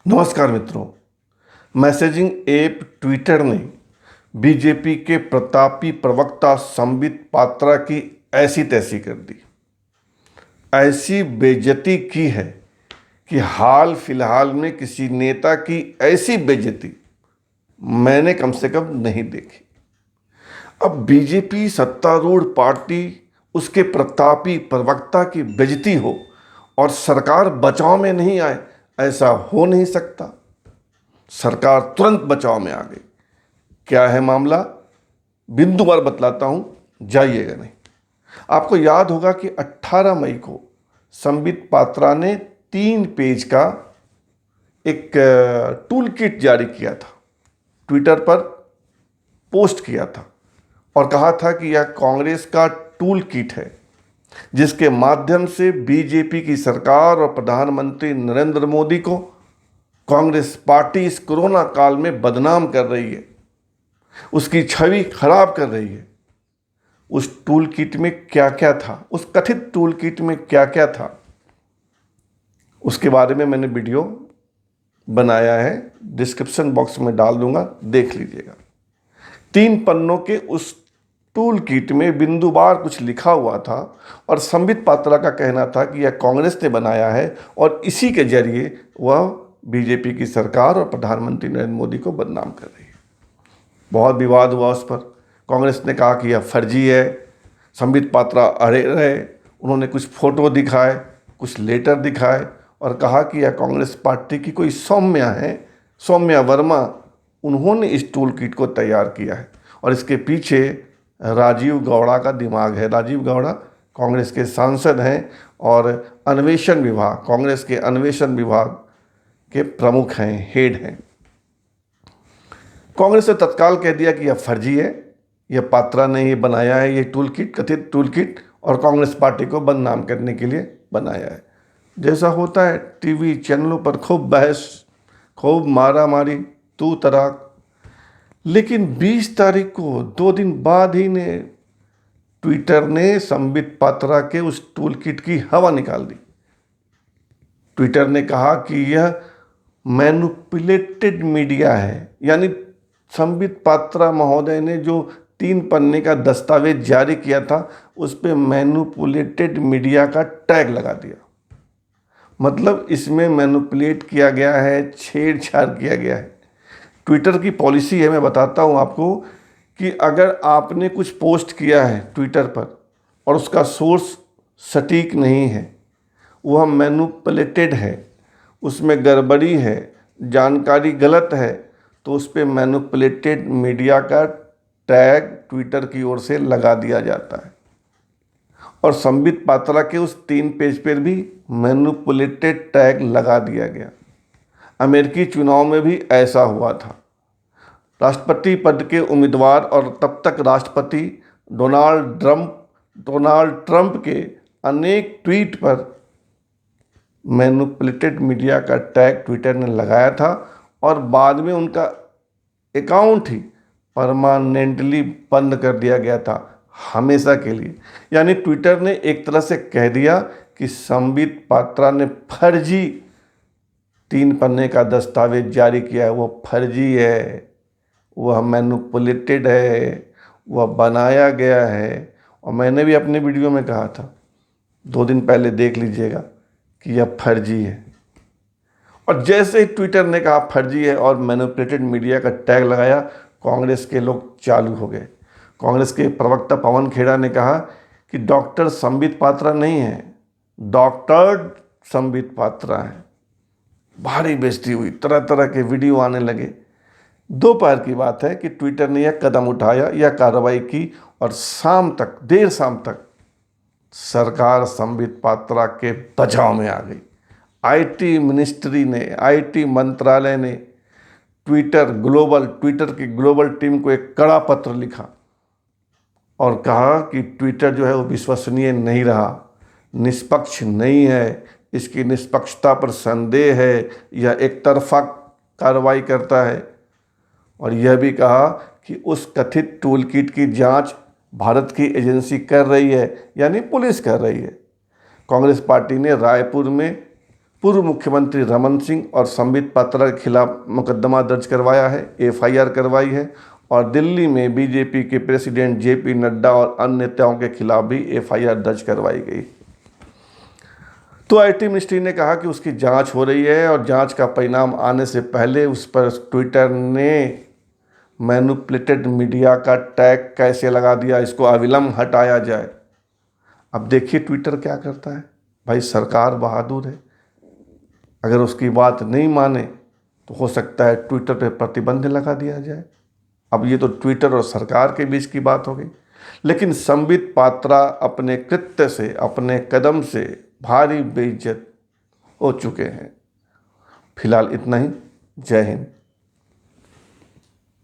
नमस्कार मित्रों। Messaging app Twitter ने बीजेपी के प्रतापी प्रवक्ता संबित पात्रा की ऐसी तैसी कर दी, ऐसी बेइज्जती की है कि हाल फिलहाल में किसी नेता की ऐसी बेइज्जती मैंने कम से कम नहीं देखी। अब बीजेपी सत्तारूढ़ पार्टी, उसके प्रतापी प्रवक्ता की बेइज्जती हो और सरकार बचाव में नहीं आए, ऐसा हो नहीं सकता। सरकार तुरंत बचाव में आ गई। क्या है मामला, बिंदुवार बतलाता हूं, जाइएगा नहीं। आपको याद होगा कि 18 मई को संबित पात्रा ने 3 पेज का एक टूल किट जारी किया था, ट्विटर पर पोस्ट किया था और कहा था कि यह कांग्रेस का टूल किट है जिसके माध्यम से बीजेपी की सरकार और प्रधानमंत्री नरेंद्र मोदी को कांग्रेस पार्टी इस कोरोना काल में बदनाम कर रही है, उसकी छवि खराब कर रही है। उस टूल किट में क्या क्या था, उस कथित टूल किट में क्या क्या था, उसके बारे में मैंने वीडियो बनाया है, डिस्क्रिप्शन बॉक्स में डाल दूंगा, देख लीजिएगा। 3 पन्नों के उस टूल किट में बिंदुवार कुछ लिखा हुआ था और संबित पात्रा का कहना था कि यह कांग्रेस ने बनाया है और इसी के जरिए वह बीजेपी की सरकार और प्रधानमंत्री नरेंद्र मोदी को बदनाम कर रही है। बहुत विवाद हुआ उस पर। कांग्रेस ने कहा कि यह फर्जी है। संबित पात्रा अड़े रहे, उन्होंने कुछ फोटो दिखाए, कुछ लेटर दिखाए और कहा कि यह कांग्रेस पार्टी की कोई सौम्या है, सौम्या वर्मा, उन्होंने इस टूल किट को तैयार किया है और इसके पीछे राजीव गौड़ा का दिमाग है। राजीव गौड़ा कांग्रेस के सांसद हैं और अन्वेषण विभाग, कांग्रेस के अन्वेषण विभाग के प्रमुख हैं, हेड हैं। कांग्रेस ने तत्काल कह दिया कि यह फर्जी है, यह पात्रा ने ही बनाया है, ये टूल किट, कथित टूल किट, और कांग्रेस पार्टी को बदनाम करने के लिए बनाया है। जैसा होता है टीवी चैनलों पर खूब बहस, खूब मारा मारी, तू तराक। लेकिन 20 तारीख को 2 दिन बाद ही ने ट्विटर ने संबित पात्रा के उस टूल किट की हवा निकाल दी। ट्विटर ने कहा कि यह मैनिपुलेटेड मीडिया है, यानी संबित पात्रा महोदय ने जो 3 पन्ने का दस्तावेज जारी किया था उस पर मैनिपुलेटेड मीडिया का टैग लगा दिया। मतलब इसमें मैनिपुलेट किया गया है, छेड़छाड़ किया गया है। ट्विटर की पॉलिसी है, मैं बताता हूँ आपको, कि अगर आपने कुछ पोस्ट किया है ट्विटर पर और उसका सोर्स सटीक नहीं है, वह मैनिपुलेटेड है, उसमें गड़बड़ी है, जानकारी गलत है, तो उस पर मैनिपुलेटेड मीडिया का टैग ट्विटर की ओर से लगा दिया जाता है। और संबित पात्रा के उस 3 पेज पर भी मैनिपुलेटेड टैग लगा दिया गया। अमेरिकी चुनाव में भी ऐसा हुआ था। राष्ट्रपति पद के उम्मीदवार और तब तक राष्ट्रपति डोनाल्ड ट्रंप के अनेक ट्वीट पर मैनिपुलेटेड मीडिया का टैग ट्विटर ने लगाया था और बाद में उनका अकाउंट ही परमानेंटली बंद कर दिया गया था, हमेशा के लिए। यानी ट्विटर ने एक तरह से कह दिया कि संबित पात्रा ने फर्जी 3 पन्ने का दस्तावेज जारी किया है, वो फर्जी है, वह मैनिपुलेटेड है, वह बनाया गया है। और मैंने भी अपने वीडियो में कहा था, 2 दिन पहले देख लीजिएगा, कि यह फर्जी है। और जैसे ही ट्विटर ने कहा फर्जी है और मैनिपुलेटेड मीडिया का टैग लगाया, कांग्रेस के लोग चालू हो गए। कांग्रेस के प्रवक्ता पवन खेड़ा ने कहा कि डॉक्टर संबित पात्रा नहीं है, डॉक्टर संबित पात्रा है। भारी बेइज्जती हुई, तरह तरह के वीडियो आने लगे। दोपहर की बात है कि ट्विटर ने यह कदम उठाया, यह कार्रवाई की और शाम तक, देर शाम तक सरकार संबित पात्रा के बचाव में आ गई। आईटी मिनिस्ट्री ने, आईटी मंत्रालय ने ट्विटर की ग्लोबल टीम को एक कड़ा पत्र लिखा और कहा कि ट्विटर जो है वो विश्वसनीय नहीं रहा, निष्पक्ष नहीं है, इसकी निष्पक्षता पर संदेह है, यह एक तरफा कार्रवाई करता है। और यह भी कहा कि उस कथित टूल किट की जांच भारत की एजेंसी कर रही है, यानी पुलिस कर रही है। कांग्रेस पार्टी ने रायपुर में पूर्व मुख्यमंत्री रमन सिंह और संबित पात्रा के खिलाफ मुकदमा दर्ज करवाया है, एफआईआर करवाई है। और दिल्ली में बीजेपी के प्रेसिडेंट जेपी नड्डा और अन्य नेताओं के खिलाफ भी एफआईआर दर्ज करवाई गई। तो आईटी मिनिस्ट्री ने कहा कि उसकी जांच हो रही है और जांच का परिणाम आने से पहले उस पर ट्विटर ने मैनिपुलेटेड मीडिया का टैग कैसे लगा दिया, इसको अविलंब हटाया जाए। अब देखिए ट्विटर क्या करता है। भाई सरकार बहादुर है, अगर उसकी बात नहीं माने तो हो सकता है ट्विटर पे प्रतिबंध लगा दिया जाए। अब ये तो ट्विटर और सरकार के बीच की बात हो गई, लेकिन संबित पात्रा अपने कृत्य से, अपने कदम से भारी बेइज्जत हो चुके हैं। फिलहाल इतना ही। जय हिंद।